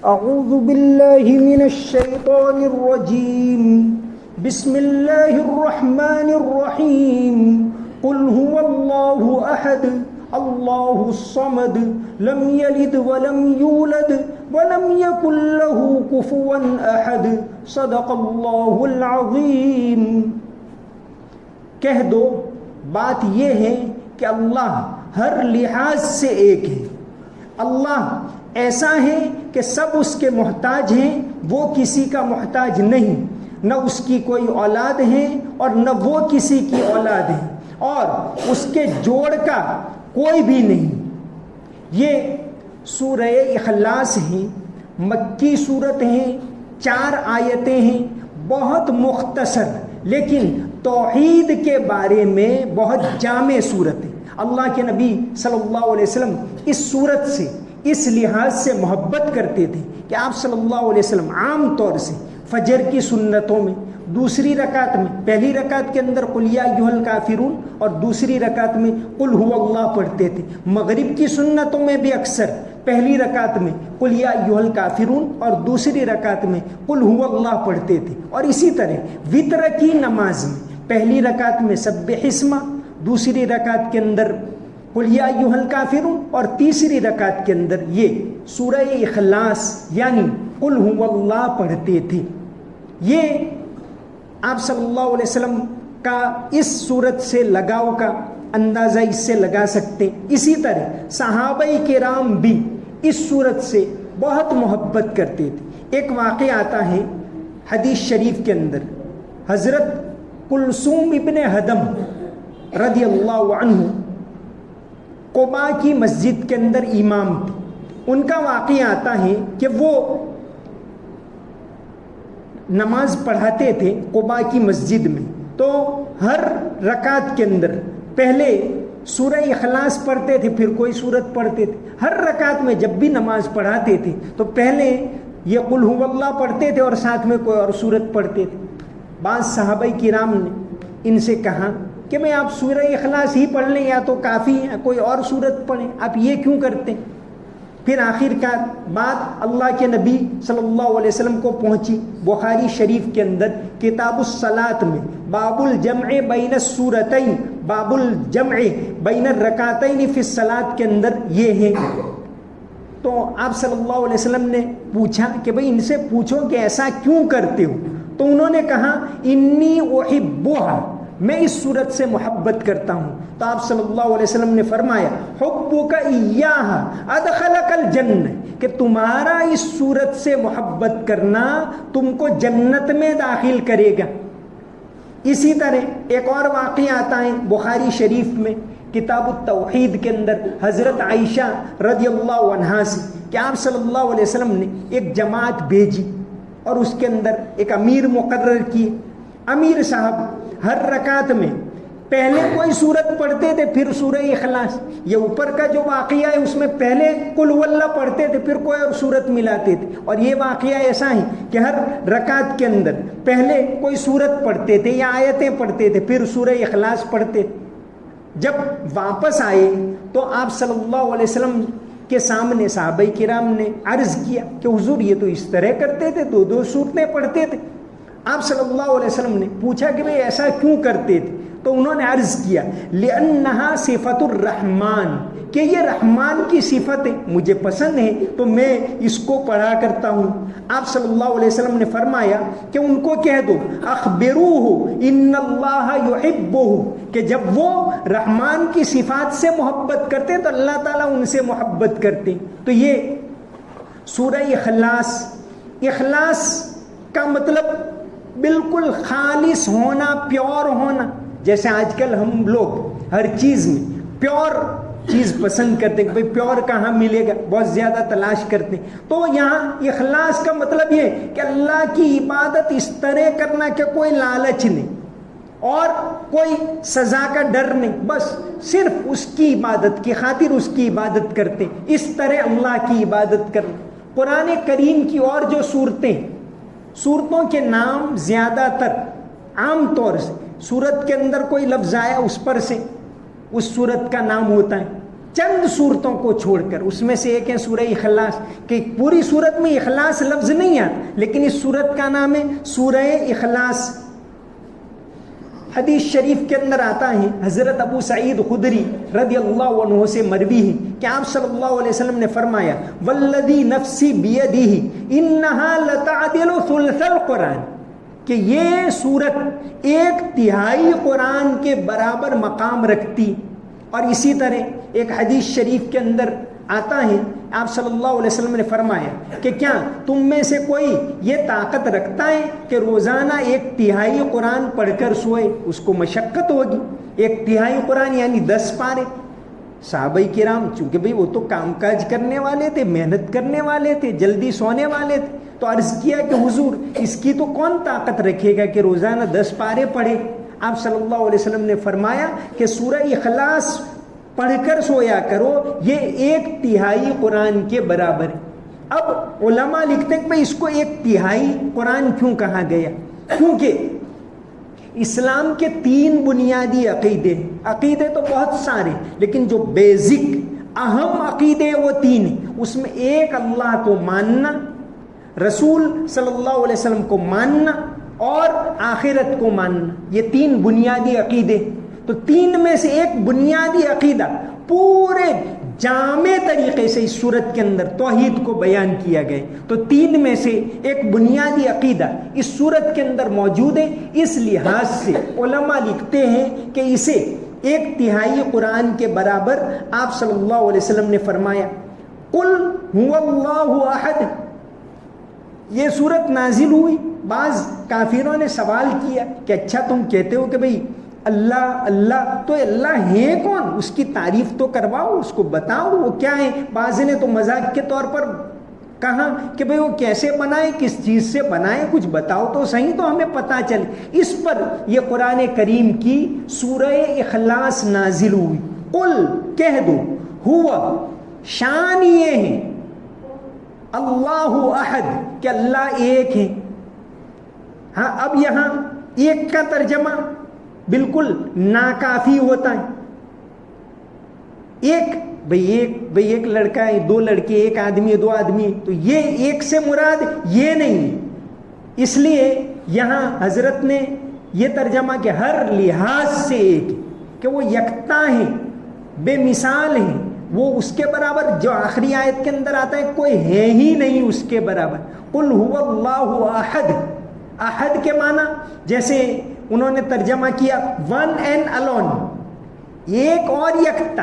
اعوذ باللہ من الشیطان الرجیم بسم اللہ الرحمن الرحیم قل هو اللہ احد اللہ الصمد لم یلد ولم یولد ولم یکن له کفوا احد صدق اللہ العظیم۔ کہہ دو بات یہ ہے کہ اللہ ہر لحاظ سے ایک ہے۔ اللہ ایسا ہے کہ سب اس کے محتاج ہیں، وہ کسی کا محتاج نہیں، نہ اس کی کوئی اولاد ہے اور نہ وہ کسی کی اولاد ہے، اور اس کے جوڑ کا کوئی بھی نہیں۔ یہ سورہ اخلاص ہے، مکی صورت ہے، 4 آیتیں ہیں، بہت مختصر لیکن توحید کے بارے میں بہت جامع صورت ہے۔ اللہ کے نبی صلی اللہ علیہ وسلم اس صورت سے اس لحاظ سے محبت کرتے تھے کہ آپ صلی اللہ علیہ وسلم عام طور سے فجر کی سنتوں میں، دوسری رکعت میں، پہلی رکعت کے اندر قل یا ایھا الکافرون اور دوسری رکعت میں قل ھو اللہ پڑھتے تھے۔ مغرب کی سنتوں میں بھی اکثر پہلی رکعت میں قل یا ایھا الکافرون اور دوسری رکعت میں قل ھو اللہ پڑھتے تھے، اور اسی طرح وتر کی نماز میں پہلی رکعت میں سبح اسمہ، دوسری رکعت کے اندر قل یا ایھا الکافرون اور تیسری رکعت کے اندر یہ سورہ اخلاص یعنی قل ھو اللہ پڑھتے تھے۔ یہ آپ صلی اللہ علیہ وسلم کا اس صورت سے لگاؤ کا اندازہ اس سے لگا سکتے۔ اسی طرح صحابہ کرام بھی اس صورت سے بہت محبت کرتے تھے۔ ایک واقعہ آتا ہے حدیث شریف کے اندر، حضرت کلثوم ابن ہدم رضی اللہ عنہ قباء کی مسجد کے اندر امام تھے۔ ان کا واقعہ آتا ہے کہ وہ نماز پڑھاتے تھے قباء کی مسجد میں، تو ہر رکعت کے اندر پہلے سورہ اخلاص پڑھتے تھے، پھر کوئی سورت پڑھتے تھے۔ ہر رکعت میں جب بھی نماز پڑھاتے تھے تو پہلے یہ قل ھو اللہ پڑھتے تھے اور ساتھ میں کوئی اور سورت پڑھتے تھے۔ بعض صحابہ کرام نے ان سے کہا کہ میں آپ سورہ اخلاص ہی پڑھ لیں یا تو کافی ہے، کوئی اور سورت پڑھیں، آپ یہ کیوں کرتے ہیں؟ پھر آخر کار بات اللہ کے نبی صلی اللہ علیہ وسلم کو پہنچی۔ بخاری شریف کے اندر کتاب الصلاۃ میں باب الجمع بین السورتین، باب الجمع بین الرکعتین فی الصلاۃ کے اندر یہ ہے۔ تو آپ صلی اللہ علیہ وسلم نے پوچھا کہ بھئی ان سے پوچھو کہ ایسا کیوں کرتے ہو؟ تو انہوں نے کہا انی احبھا، میں اس صورت سے محبت کرتا ہوں۔ تو آپ صلی اللہ علیہ وسلم نے فرمایا حبک ایہا ادخلک الجنہ، کہ تمہارا اس صورت سے محبت کرنا تم کو جنت میں داخل کرے گا۔ اسی طرح ایک اور واقعہ آتا ہے بخاری شریف میں کتاب التوحید کے اندر حضرت عائشہ رضی اللہ عنہا سے کہ آپ صلی اللہ علیہ وسلم نے ایک جماعت بھیجی اور اس کے اندر ایک امیر مقرر کیے۔ امیر صاحب ہر رکعت میں پہلے کوئی صورت پڑھتے تھے، پھر سورہ اخلاص۔ یہ اوپر کا جو واقعہ ہے اس میں پہلے قل ھو اللہ پڑھتے تھے، پھر کوئی اور صورت ملاتے تھے، اور یہ واقعہ ایسا ہے کہ ہر رکعت کے اندر پہلے کوئی صورت پڑھتے تھے یا آیتیں پڑھتے تھے، پھر سورہ اخلاص پڑھتے تھے۔ جب واپس آئے تو آپ صلی اللہ علیہ وسلم کے سامنے صحابہ کرام نے عرض کیا کہ حضور یہ تو اس طرح کرتے تھے، 2 صورتیں پڑھتے تھے۔ آپ صلی اللہ علیہ وسلم نے پوچھا کہ بھئی ایسا کیوں کرتے تھے؟ تو انہوں نے عرض کیا لِأَنَّهَا صِفَةُ الرحمن، کہ یہ رحمان کی صفت ہے، مجھے پسند ہے تو میں اس کو پڑھا کرتا ہوں۔ آپ صلی اللہ علیہ وسلم نے فرمایا کہ ان کو کہہ دو اخبروہ ان اللہ یحبہ، کہ جب وہ رحمان کی صفات سے محبت کرتے تو اللہ تعالیٰ ان سے محبت کرتے۔ تو یہ سورہ اخلاص، اخلاص کا مطلب بالکل خالص ہونا، پیور ہونا۔ جیسے آج کل ہم لوگ ہر چیز میں پیور چیز پسند کرتے ہیں کہ بھئی پیور کہاں ملے گا، بہت زیادہ تلاش کرتے ہیں۔ تو یہاں اخلاص کا مطلب یہ کہ اللہ کی عبادت اس طرح کرنا کہ کوئی لالچ نہیں اور کوئی سزا کا ڈر نہیں، بس صرف اس کی عبادت کی خاطر اس کی عبادت کرتے، اس طرح اللہ کی عبادت کرنا۔ قرآن کریم کی اور جو صورتوں کے نام زیادہ تر عام طور سے صورت کے اندر کوئی لفظ آیا اس پر سے اس صورت کا نام ہوتا ہے، چند صورتوں کو چھوڑ کر، اس میں سے ایک ہے سورہ اخلاص، کہ پوری صورت میں اخلاص لفظ نہیں آتا لیکن اس صورت کا نام ہے سورہ اخلاص۔ حدیث شریف کے اندر آتا ہے، حضرت ابو سعید خدری رضی اللہ عنہ سے مروی ہے کہ آپ صلی اللہ علیہ وسلم نے فرمایا والذی نفسی بیدہ انہا لتعدل ثلث القرآن، کہ یہ صورت 1/3 قرآن کے برابر مقام رکھتی۔ اور اسی طرح ایک حدیث شریف کے اندر آتا ہے، آپ صلی اللہ علیہ وسلم نے فرمایا کہ کیا تم میں سے کوئی یہ طاقت رکھتا ہے کہ روزانہ 1/3 قرآن پڑھ کر سوئے؟ اس کو مشقت ہوگی، 1/3 قرآن یعنی 10 پارے۔ صحابہ کرام چونکہ بھئی وہ تو کام کاج کرنے والے تھے، محنت کرنے والے تھے، جلدی سونے والے تھے، تو عرض کیا کہ حضور اس کی تو کون طاقت رکھے گا کہ روزانہ 10 پارے پڑھے؟ آپ صلی اللہ علیہ وسلم نے فرمایا کہ سورہ اخلاص پڑھ کر سویا کرو، یہ 1/3 قرآن کے برابر ہے۔ اب علماء لکھتے ہیں کہ بھئی اس کو 1/3 قرآن کیوں کہا گیا؟ کیونکہ اسلام کے 3 بنیادی عقیدے تو بہت سارے، لیکن جو بیزک اہم عقیدے وہ 3 ہیں۔ اس میں ایک اللہ کو ماننا، رسول صلی اللہ علیہ وسلم کو ماننا اور آخرت کو ماننا، یہ 3 بنیادی عقیدے۔ تو 3 میں سے ایک بنیادی عقیدہ پورے جامع طریقے سے اس صورت کے اندر توحید کو بیان کیا گیا، تو 3 میں سے ایک بنیادی عقیدہ اس صورت کے اندر موجود ہے۔ اس لحاظ سے علماء لکھتے ہیں کہ اسے 1/3 قرآن کے برابر آپ صلی اللہ علیہ وسلم نے فرمایا قل هو اللہ احد۔ یہ صورت نازل ہوئی، بعض کافروں نے سوال کیا کہ اچھا تم کہتے ہو کہ بھئی اللہ اللہ، تو اللہ ہے کون؟ اس کی تعریف تو کرواؤ، اس کو بتاؤ وہ کیا ہے۔ بعض نے تو مذاق کے طور پر کہا کہ بھئی وہ کیسے بنائے، کس چیز سے بنائے، کچھ بتاؤ تو صحیح تو ہمیں پتہ چلے۔ اس پر یہ قرآن کریم کی سورہ اخلاص نازل ہوئی۔ قل کہہ دو، ہوا شان یہ ہے، اللہ احد کہ اللہ ایک ہے۔ ہاں اب یہاں ایک کا ترجمہ بالکل ناکافی ہوتا ہے۔ ایک لڑکا ہے، 2 لڑکے، 1 آدمی ہے، 2 آدمی، تو یہ ایک سے مراد یہ نہیں۔ اس لیے یہاں حضرت نے یہ ترجمہ کہ ہر لحاظ سے ایک، کہ وہ یکتا ہے، بے مثال ہے، وہ اس کے برابر جو آخری آیت کے اندر آتا ہے کوئی ہے ہی نہیں اس کے برابر۔ قل هو اللہ احد، احد کے معنی جیسے انہوں نے ترجمہ کیا ون اینڈ الون، ایک اور یکتا،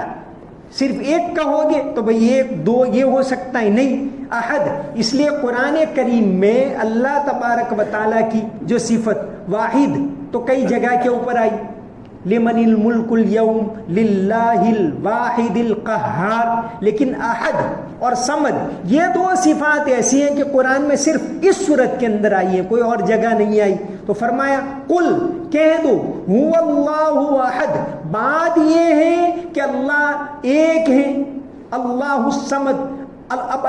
صرف ایک کہو گے تو بھئی 1 2 یہ ہو سکتا ہے نہیں، احد۔ اس لیے قرآن کریم میں اللہ تبارک و تعالیٰ کی جو صفت واحد تو کئی جگہ کے اوپر آئی، لمن الملک اليوم للہ الواحد القہار، لیکن احد اور صمد یہ 2 صفات ایسی ہیں کہ قرآن میں صرف اس صورت کے اندر آئی ہیں، کوئی اور جگہ نہیں آئی۔ تو فرمایا قل کہہ دو هو اللہ احد، بات یہ ہے کہ اللہ ایک ہے، اللہ الصمد۔ اب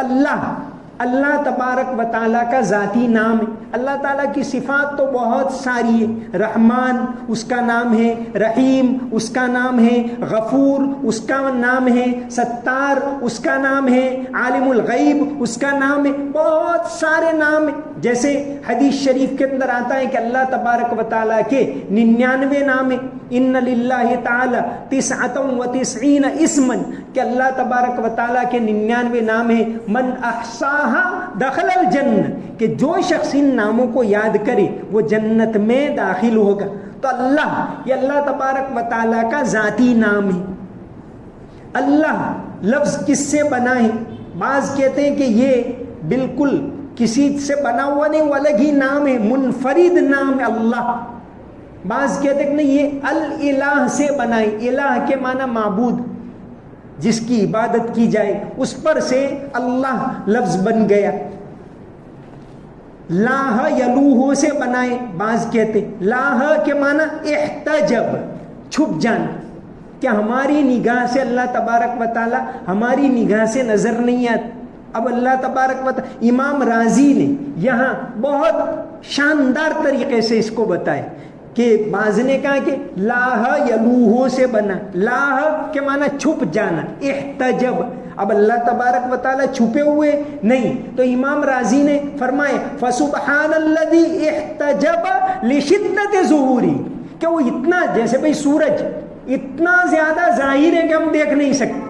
اللہ تبارک و تعالیٰ کا ذاتی نام ہے، اللہ تعالیٰ کی صفات تو بہت ساری ہے، رحمان اس کا نام ہے، رحیم اس کا نام ہے، غفور اس کا نام ہے، ستار اس کا نام ہے، عالم الغیب اس کا نام ہے، بہت سارے نام ہیں۔ جیسے حدیث شریف کے اندر آتا ہے کہ اللہ تبارک و تعالیٰ کے 99 نام ہیں، ان للہ تعالی 99 اسما، کہ اللہ تبارک و تعالیٰ کے 99 نام ہیں، من احصاہا دخل الجنہ، کہ جو شخص ان ناموں کو یاد کرے وہ جنت میں داخل ہوگا۔ تو اللہ، یہ اللہ تبارک و تعالیٰ کا ذاتی نام ہے۔ اللہ لفظ کس سے بنا ہے؟ بعض کہتے ہیں کہ یہ بالکل کسی سے بنا ہوا نہیں، وہ الگ ہی نام ہے، منفرد نام ہے اللہ۔ بعض کہتے ہیں کہ نہیں، یہ الالہ سے بنا ہے، الہ کے معنی معبود، جس کی عبادت کی جائے، اس پر سے اللہ لفظ بن گیا۔ لاہ یلوہ سے بنائے، بعض کہتے لاہ کے معنی احتجب، چھپ جانا، کہ ہماری نگاہ سے اللہ تبارک و تعالی ہماری نگاہ سے نظر نہیں آتا۔ اب اللہ تبارک و تعالی، امام رازی نے یہاں بہت شاندار طریقے سے اس کو بتایا کہ بعض نے کہا کہ لاہ یلوہ سے بنا، لاہ کے معنی چھپ جانا، احتجب، اب اللہ تبارک و تعالیٰ چھپے ہوئے نہیں، تو امام رازی نے فرمائے فسبحان الذی احتجب لشدت ظہوری، کہ وہ اتنا، جیسے بھئی سورج اتنا زیادہ ظاہر ہے کہ ہم دیکھ نہیں سکتے،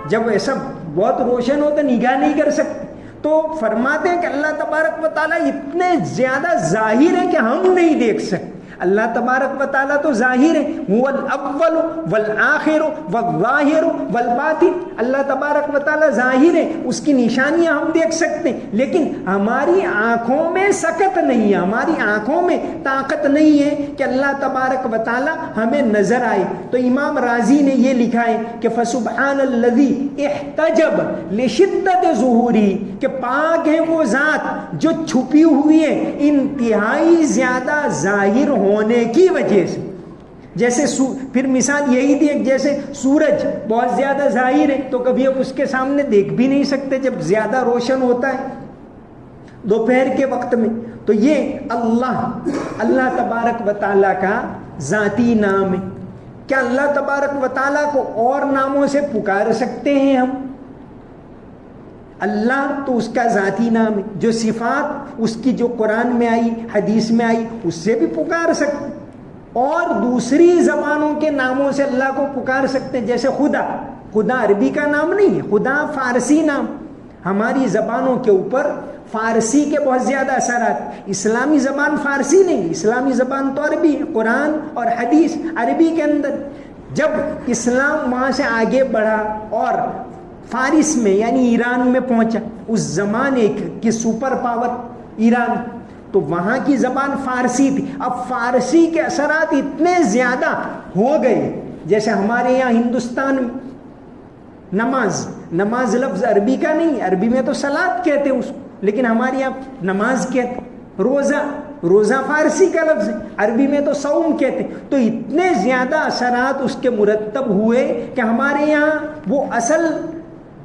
جب ایسا بہت روشن ہو تو نگاہ نہیں کر سکتے، تو فرماتے ہیں کہ اللہ تبارک و تعالیٰ اتنے زیادہ ظاہر ہے کہ ہم نہیں دیکھ سکتے۔ اللہ تبارک و تعالیٰ تو ظاہر ہے، هو الاول والآخر والظاہر والباطن، اللہ تبارک و تعالیٰ ظاہر ہے، اس کی نشانیاں ہم دیکھ سکتے ہیں، لیکن ہماری آنکھوں میں سکت نہیں ہے، ہماری آنکھوں میں طاقت نہیں ہے کہ اللہ تبارک و تعالیٰ ہمیں نظر آئے۔ تو امام رازی نے یہ لکھا ہے کہ فسبحان الذی احتجب لشدت ظہوری، کہ پاک ہے وہ ذات جو چھپی ہوئی ہے انتہائی زیادہ ظاہر ہونے کی وجہ سے۔ جیسے پھر مثال یہی تھی، جیسے سورج بہت زیادہ ظاہر ہے تو کبھی ہم اس کے سامنے دیکھ بھی نہیں سکتے جب زیادہ روشن ہوتا ہے دوپہر کے وقت میں، تو یہ اللہ تبارک و تعالیٰ کا ذاتی نام ہے۔ کیا اللہ تبارک و تعالیٰ کو اور ناموں سے پکار سکتے ہیں ہم؟ اللہ تو اس کا ذاتی نام ہے، جو صفات اس کی جو قرآن میں آئی، حدیث میں آئی، اس سے بھی پکار سکتے، اور دوسری زبانوں کے ناموں سے اللہ کو پکار سکتے ہیں، جیسے خدا عربی کا نام نہیں ہے، خدا فارسی نام، ہماری زبانوں کے اوپر فارسی کے بہت زیادہ اثرات، اسلامی زبان فارسی نہیں، اسلامی زبان تو عربی ہے، قرآن اور حدیث عربی کے اندر۔ جب اسلام وہاں سے آگے بڑھا اور فارس میں یعنی ایران میں پہنچا، اس زمانے کی سپر پاور ایران، تو وہاں کی زبان فارسی تھی۔ اب فارسی کے اثرات اتنے زیادہ ہو گئے، جیسے ہمارے یہاں ہندوستان میں نماز لفظ عربی کا نہیں، عربی میں تو صلاۃ کہتے ہیں اس کو، لیکن ہمارے یہاں نماز کہتے، روزہ فارسی کا لفظ ہے، عربی میں تو صوم کہتے، تو اتنے زیادہ اثرات اس کے مرتب ہوئے کہ ہمارے یہاں وہ اصل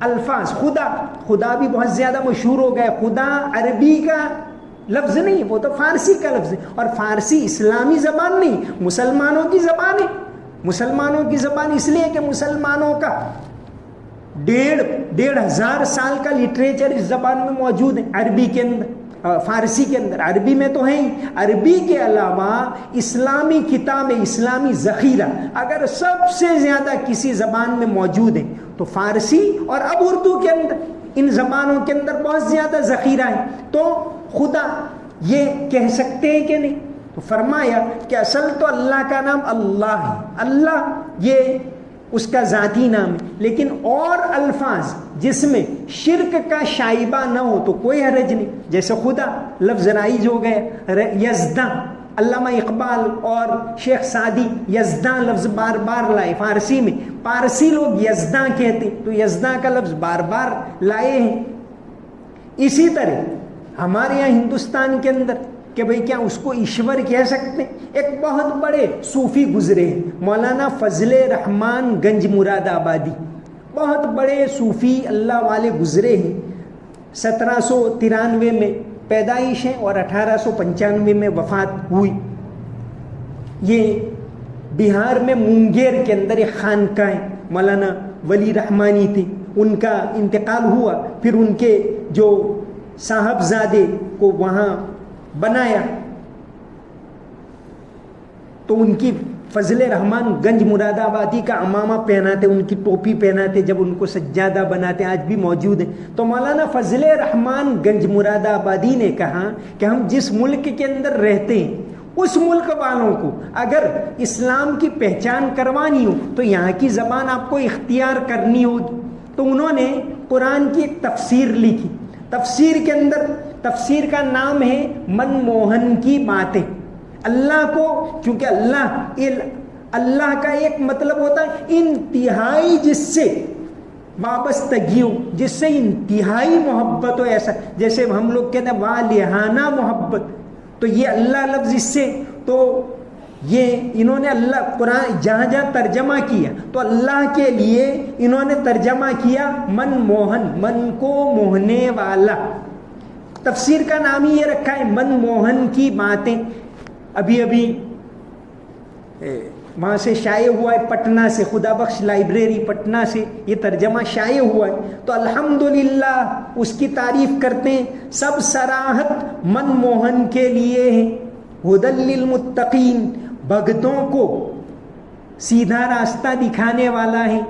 الفاظ خدا بھی بہت زیادہ مشہور ہو گئے، خدا عربی کا لفظ نہیں، وہ تو فارسی کا لفظ ہے، اور فارسی اسلامی زبان نہیں، مسلمانوں کی زبان ہے۔ مسلمانوں کی زبان اس لیے کہ مسلمانوں کا 1,500 سال کا لٹریچر اس زبان میں موجود ہے، عربی کے اندر، فارسی کے اندر، عربی میں تو ہے ہی، عربی کے علاوہ اسلامی کتاب، اسلامی ذخیرہ اگر سب سے زیادہ کسی زبان میں موجود ہے تو فارسی اور اب اردو کے اندر، ان زبانوں کے اندر بہت زیادہ ذخیرہ ہے۔ تو خدا یہ کہہ سکتے ہیں کہ نہیں؟ تو فرمایا کہ اصل تو اللہ کا نام اللہ ہے، اللہ یہ اس کا ذاتی نام ہے، لیکن اور الفاظ جس میں شرک کا شائبہ نہ ہو تو کوئی حرج نہیں، جیسے خدا لفظ رائج ہو گیا، یزداں، علامہ اقبال اور شیخ سعدی یزداں لفظ بار بار لائے فارسی میں، پارسی لوگ یزداں کہتے تو یزداں کا لفظ بار بار لائے ہیں۔ اسی طرح ہمارے یہاں ہندوستان کے اندر کہ بھئی کیا اس کو ایشور کہہ سکتے ہیں؟ ایک بہت بڑے صوفی گزرے ہیں، مولانا فضل رحمان گنج مراد آبادی، بہت بڑے صوفی اللہ والے گزرے ہیں، 1793 میں پیدائش ہے اور 1895 میں وفات ہوئی۔ یہ بہار میں مونگیر کے اندر ایک خانقاہ ہے، مولانا ولی رحمانی تھے، ان کا انتقال ہوا، پھر ان کے جو صاحبزادے کو وہاں بنایا، تو ان کی فضل رحمان گنج مراد آبادی کا عمامہ پہناتے، ان کی ٹوپی پہناتے، جب ان کو سجادہ بناتے، آج بھی موجود ہیں۔ تو مولانا فضل رحمان گنج مراد آبادی نے کہا کہ ہم جس ملک کے اندر رہتے ہیں اس ملک والوں کو اگر اسلام کی پہچان کروانی ہو تو یہاں کی زبان آپ کو اختیار کرنی ہوگی۔ تو انہوں نے قرآن کی ایک تفسیر لکھی، تفسیر کے اندر، تفسیر کا نام ہے من موہن کی باتیں۔ اللہ کو، چونکہ اللہ کا ایک مطلب ہوتا ہے انتہائی جس سے وابستگی ہو، جس سے انتہائی محبت ہو، ایسا جیسے ہم لوگ کہتے ہیں والہانہ محبت، تو یہ اللہ لفظ اس سے، تو یہ انہوں نے اللہ قرآن جہاں جہاں ترجمہ کیا تو اللہ کے لیے انہوں نے ترجمہ کیا من موہن، من کو موہنے والا۔ تفسیر کا نام ہی یہ رکھا ہے من موہن کی باتیں۔ ابھی وہاں سے شائع ہوا ہے پٹنہ سے، خدا بخش لائبریری پٹنہ سے یہ ترجمہ شائع ہوا ہے. تو الحمدللہ اس کی تعریف کرتے ہیں. سب سراحت من موہن کے لیے ہے، ہدی للمتقین، بھگتوں کو سیدھا راستہ دکھانے والا ہے.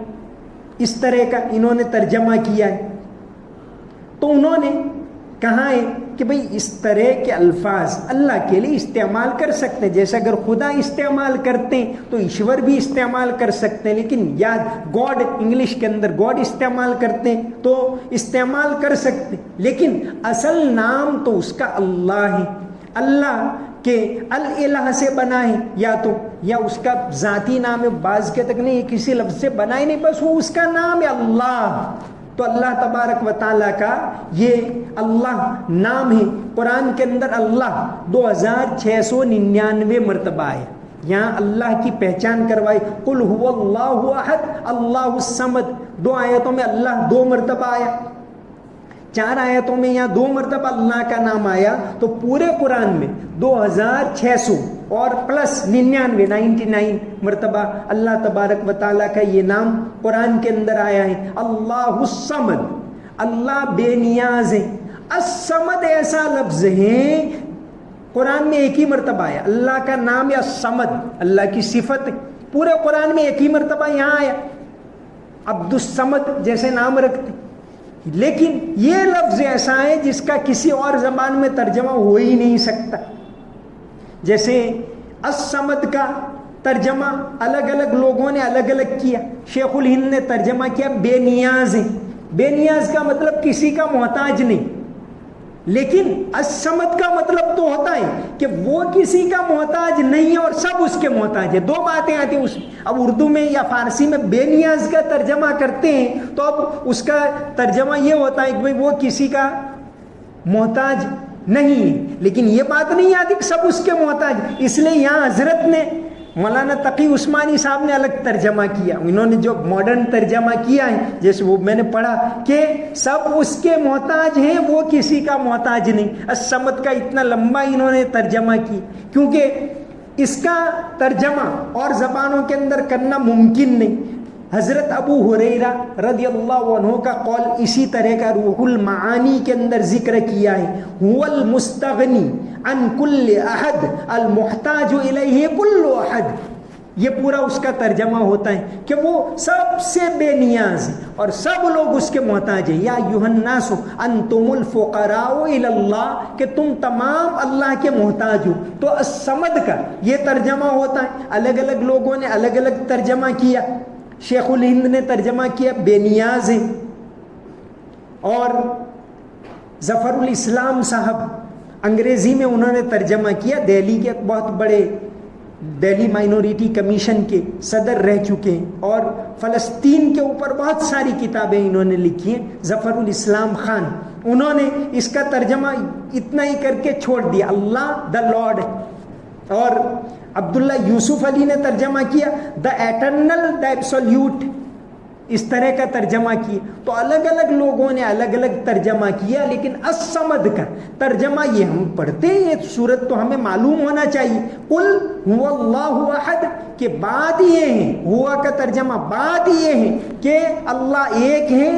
اس طرح کا انہوں نے ترجمہ کیا ہے. تو انہوں نے کہا ہے کہ بھئی اس طرح کے الفاظ اللہ کے لیے استعمال کر سکتے ہیں، جیسے اگر خدا استعمال کرتے ہیں تو ایشور بھی استعمال کر سکتے ہیں. لیکن یاد گاڈ انگلش کے اندر گاڈ استعمال کرتے ہیں تو استعمال کر سکتے ہیں، لیکن اصل نام تو اس کا اللہ ہے. اللہ کہ الہ سے بنا ہے، یا اس کا ذاتی نام ہے. بعض کے تک نہیں، کسی لفظ سے بنا ہی نہیں، بس وہ اس کا نام ہے اللہ. تو اللہ تبارک و تعالیٰ کا یہ اللہ نام ہے. قرآن کے اندر اللہ 2699 مرتبہ ہے. یہاں اللہ کی پہچان کروائی. قل هو اللہ احد اللہ الصمد. 2 آیتوں میں اللہ 2 مرتبہ آیا، 4 آیتوں میں یہاں 2 مرتبہ اللہ کا نام آیا. تو پورے قرآن میں 2600 اور پلس 99 مرتبہ اللہ تبارک و تعالیٰ کا یہ نام قرآن کے اندر آیا ہے. اللہ الصمد، اللہ بے نیاز ہے. الصمد ایسا لفظ ہے قرآن میں ایک ہی مرتبہ آیا. اللہ کا نام ہے الصمد، اللہ کی صفت پورے قرآن میں ایک ہی مرتبہ یہاں آیا. عبد الصمد جیسے نام رکھتے، لیکن یہ لفظ ایسا ہے جس کا کسی اور زبان میں ترجمہ ہو ہی نہیں سکتا. جیسے الصمد کا ترجمہ الگ الگ لوگوں نے الگ الگ کیا. شیخ الہند نے ترجمہ کیا بے نیاز ہے. بے نیاز کا مطلب کسی کا محتاج نہیں، لیکن الصمد کا مطلب تو ہوتا ہے کہ وہ کسی کا محتاج نہیں ہے اور سب اس کے محتاج ہے. 2 باتیں آتی ہیں اس میں. اب اردو میں یا فارسی میں بے نیاز کا ترجمہ کرتے ہیں تو اب اس کا ترجمہ یہ ہوتا ہے کہ بھئی وہ کسی کا محتاج نہیں ہے، لیکن یہ بات نہیں آتی کہ سب اس کے محتاج. اس لیے یہاں حضرت نے مولانا تقی عثمانی صاحب نے الگ ترجمہ کیا. انہوں نے جو ماڈرن ترجمہ کیا ہے جیسے وہ میں نے پڑھا کہ سب اس کے محتاج ہیں، وہ کسی کا محتاج نہیں. الصمد کا اتنا لمبا انہوں نے ترجمہ کی کیونکہ اس کا ترجمہ اور زبانوں کے اندر کرنا ممکن نہیں. حضرت ابو ہریرہ رضی اللہ عنہ کا قول اسی طرح کا روح المعانی کے اندر ذکر کیا ہے. هو المستغنی عن کل احد المحتاج الیہ کل احد. یہ پورا اس کا ترجمہ ہوتا ہے کہ وہ سب سے بے نیاز ہے اور سب لوگ اس کے محتاج ہیں. یا ایھا الناس انتم الفقراء الی اللہ، کہ تم تمام اللہ کے محتاج ہو. تو الصمد کا یہ ترجمہ ہوتا ہے. الگ الگ لوگوں نے الگ الگ ترجمہ کیا. شیخ الہند نے ترجمہ کیا بے نیاز ہے، اور ظفر الاسلام صاحب انگریزی میں انہوں نے ترجمہ کیا. دہلی کے بہت بڑے دہلی مائنورٹی کمیشن کے صدر رہ چکے ہیں اور فلسطین کے اوپر بہت ساری کتابیں انہوں نے لکھی ہیں. ظفر الاسلام خان، انہوں نے اس کا ترجمہ اتنا ہی کر کے چھوڑ دیا، اللہ دا لارڈ. اور عبداللہ یوسف علی نے ترجمہ کیا دا ایٹرنل دا ایبسولوٹ. اس طرح کا ترجمہ کیا. تو الگ الگ لوگوں نے الگ الگ ترجمہ کیا، لیکن الصمد کا ترجمہ یہ ہم پڑھتے ہیں، یہ صورت تو ہمیں معلوم ہونا چاہیے. قل هو اللہ احد کہ بات یہ ہے، ہوا کا ترجمہ بات یہ ہے کہ اللہ ایک ہے.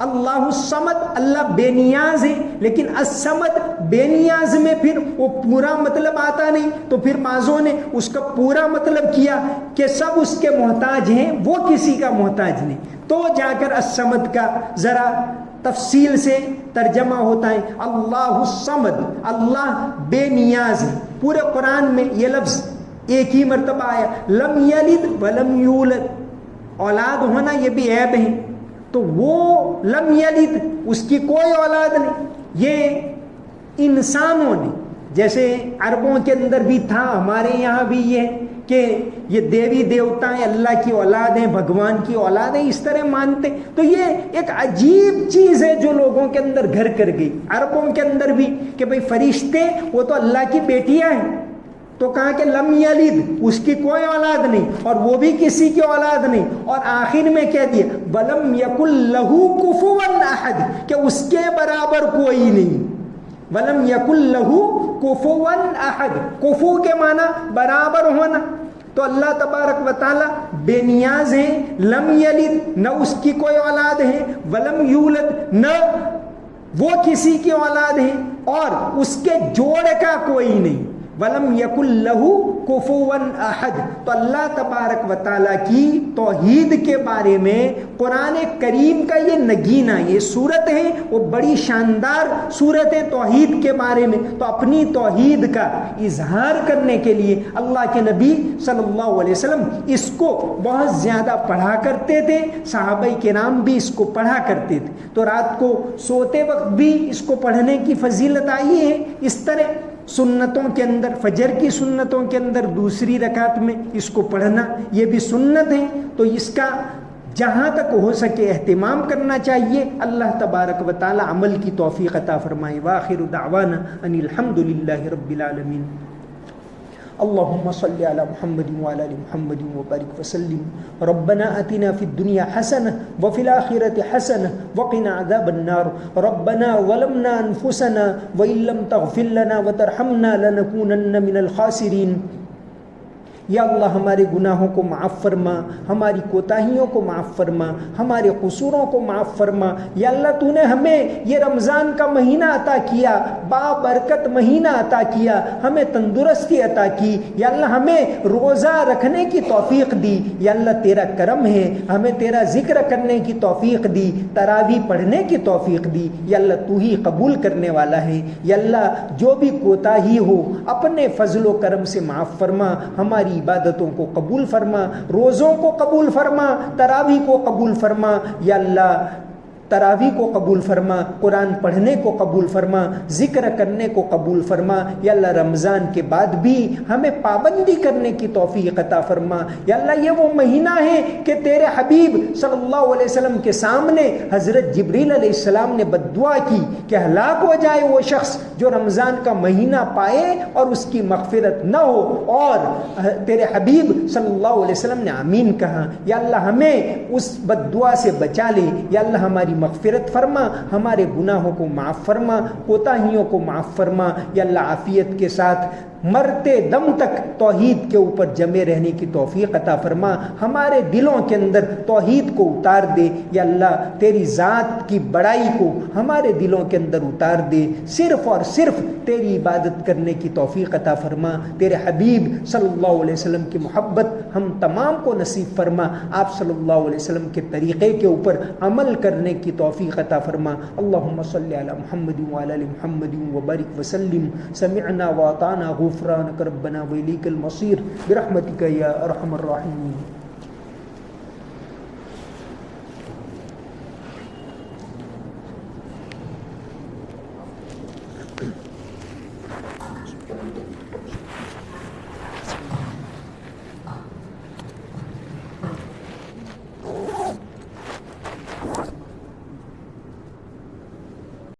اللہ الصمد، اللہ بے نیاز ہے. لیکن الصمد بے نیاز میں پھر وہ پورا مطلب آتا نہیں، تو پھر بعضوں نے اس کا پورا مطلب کیا کہ سب اس کے محتاج ہیں، وہ کسی کا محتاج نہیں. تو جا کر الصمد کا ذرا تفصیل سے ترجمہ ہوتا ہے اللہ الصمد، اللہ بے نیاز ہے. پورے قرآن میں یہ لفظ ایک ہی مرتبہ آیا. لم یلد ولم یولد، اولاد ہونا یہ بھی عیب ہے. تو وہ لم یلد، اس کی کوئی اولاد نہیں. یہ انسانوں نے، جیسے عربوں کے اندر بھی تھا، ہمارے یہاں بھی یہ کہ یہ دیوی دیوتا ہیں، اللہ کی اولاد ہیں، بھگوان کی اولاد ہیں، اس طرح مانتے. تو یہ ایک عجیب چیز ہے جو لوگوں کے اندر گھر کر گئی. عربوں کے اندر بھی کہ بھئی فرشتے وہ تو اللہ کی بیٹیاں ہیں. تو کہا کہ لم یلد، اس کی کوئی اولاد نہیں اور وہ بھی کسی کی اولاد نہیں. اور آخر میں کہہ دیا ولم یکن لہ کفوا احد، کہ اس کے برابر کوئی نہیں. ولم یکن لہ کفوا احد، کفو کے معنی برابر ہونا. تو اللہ تبارک و تعالی بے نیاز ہیں، لم یلد، نہ اس کی کوئی اولاد ہے، ولم یولد، نہ وہ کسی کی اولاد ہے، اور اس کے جوڑ کا کوئی نہیں، ولم یکن لہ کفوا احد۔ تو اللہ تبارک و تعالیٰ کی توحید کے بارے میں قرآن کریم کا یہ نگینہ، یہ صورت ہے وہ بڑی شاندار صورت ہے توحید کے بارے میں۔ تو اپنی توحید کا اظہار کرنے کے لیے اللہ کے نبی صلی اللہ علیہ وسلم اس کو بہت زیادہ پڑھا کرتے تھے، صحابہ کرام بھی اس کو پڑھا کرتے تھے۔ تو رات کو سوتے وقت بھی اس کو پڑھنے کی فضیلت آئی ہے۔ اس طرح سنتوں کے اندر، فجر کی سنتوں کے اندر دوسری رکعت میں اس کو پڑھنا یہ بھی سنت ہے، تو اس کا جہاں تک ہو سکے اہتمام کرنا چاہیے۔ اللہ تبارک و تعالی عمل کی توفیق عطا فرمائے۔ وآخر دعوانا ان الحمد للہ رب العالمین۔ اللهم صل على محمد وعلى ال محمد وبارك وسلم۔ ربنا آتنا في الدنيا حسنة وفي الآخرة حسنة وقنا عذاب النار۔ ربنا ظلمنا أنفسنا وإن لم تغفر لنا وترحمنا لنكونن من الخاسرين۔ یا اللہ ہمارے گناہوں کو معاف فرما، ہماری کوتاہیوں کو معاف فرما، ہمارے قصوروں کو معاف فرما۔ یا اللہ تو نے ہمیں یہ رمضان کا مہینہ عطا کیا، بابرکت مہینہ عطا کیا، ہمیں تندرستی عطا کی۔ یا اللہ ہمیں روزہ رکھنے کی توفیق دی۔ یا اللہ تیرا کرم ہے، ہمیں تیرا ذکر کرنے کی توفیق دی، تراویح پڑھنے کی توفیق دی۔ یا اللہ تو ہی قبول کرنے والا ہے۔ یا اللہ جو بھی کوتاہی ہو اپنے فضل و کرم سے معاف فرما، ہماری عبادتوں کو قبول فرما، روزوں کو قبول فرما، تراویح کو قبول فرما۔ یا اللہ تراویح کو قبول فرما، قرآن پڑھنے کو قبول فرما، ذکر کرنے کو قبول فرما۔ یا اللہ رمضان کے بعد بھی ہمیں پابندی کرنے کی توفیق عطا فرما۔ یا اللہ یہ وہ مہینہ ہے کہ تیرے حبیب صلی اللہ علیہ وسلم کے سامنے حضرت جبریل علیہ السلام نے بد دعا کی کہ ہلاک ہو جائے وہ شخص جو رمضان کا مہینہ پائے اور اس کی مغفرت نہ ہو، اور تیرے حبیب صلی اللہ علیہ وسلم نے آمین کہا۔ یا اللہ ہمیں اس بد دعا سے بچا لے۔ یا اللہ ہماری مغفرت فرما، ہمارے گناہوں کو معاف فرما، کوتاہیوں کو معاف فرما۔ یا اللہ عافیت کے ساتھ مرتے دم تک توحید کے اوپر جمے رہنے کی توفیق عطا فرما، ہمارے دلوں کے اندر توحید کو اتار دے۔ یا اللہ تیری ذات کی بڑائی کو ہمارے دلوں کے اندر اتار دے، صرف اور صرف تیری عبادت کرنے کی توفیق عطا فرما۔ تیرے حبیب صلی اللہ علیہ وسلم کی محبت ہم تمام کو نصیب فرما، آپ صلی اللہ علیہ وسلم کے طریقے کے اوپر عمل کرنے کی توفیق عطا فرما۔ اللہم صلی علی محمد وعلی ال محمد وبارک وسلم۔ سمعنا واطعنا غفرانک ربنا وإلیک المصیر برحمتک یا ارحم الراحمین۔